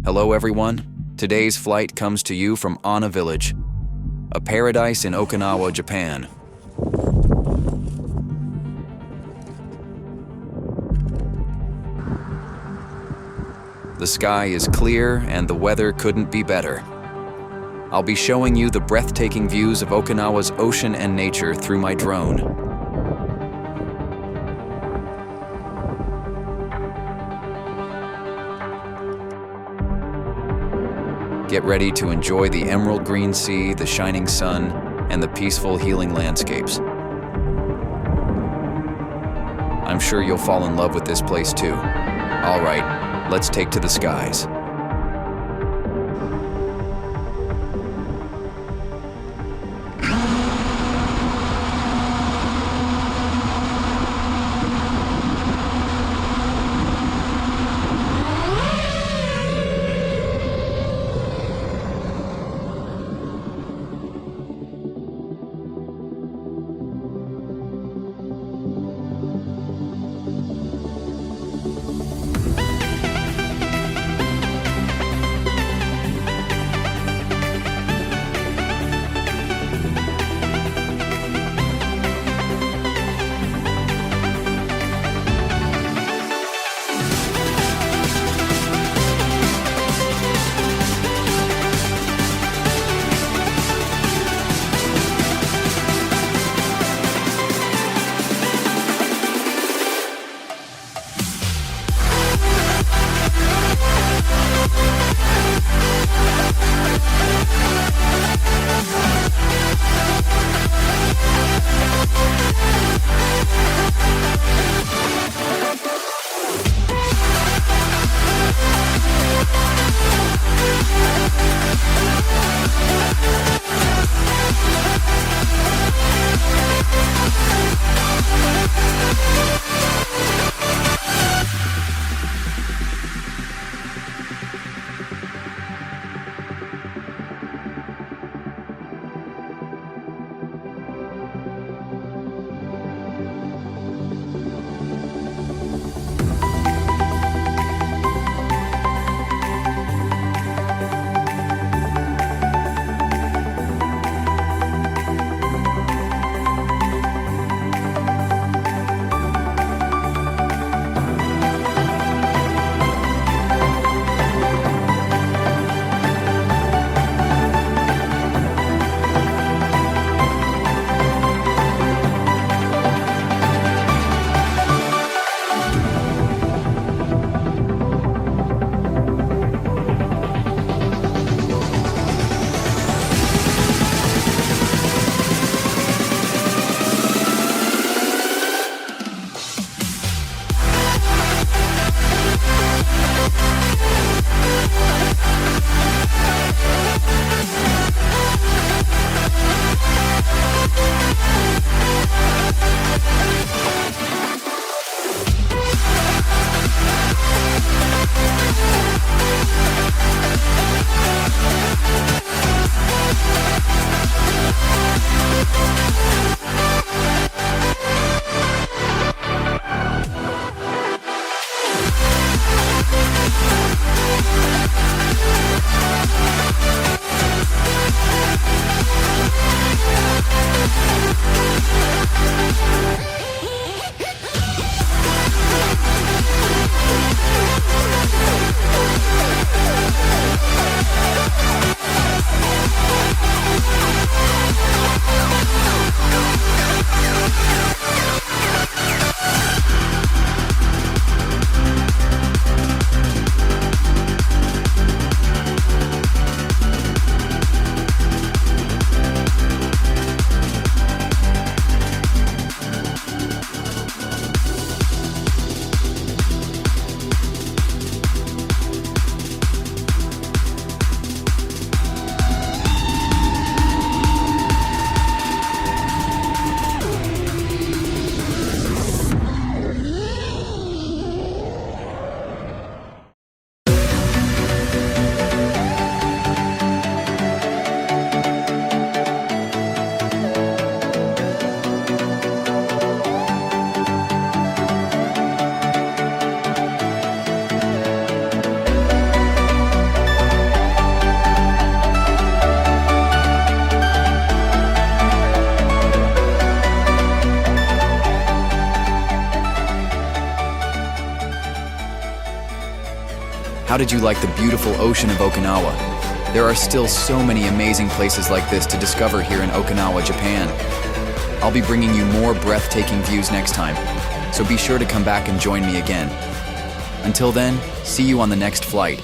Hello everyone. Today's flight comes to you from Onna Village, a paradise in Okinawa, Japan. The sky is clear and the weather couldn't be better. I'll be showing you the breathtaking views of Okinawa's ocean and nature through my drone. Get ready to enjoy the emerald green sea, the shining sun, and the peaceful, healing landscapes. I'm sure you'll fall in love with this place too. All right, let's take to the skies. How did you like the beautiful ocean of Okinawa? There are still so many amazing places like this to discover here in Okinawa, Japan. I'll be bringing you more breathtaking views next time, so be sure to come back and join me again. Until then, see you on the next flight.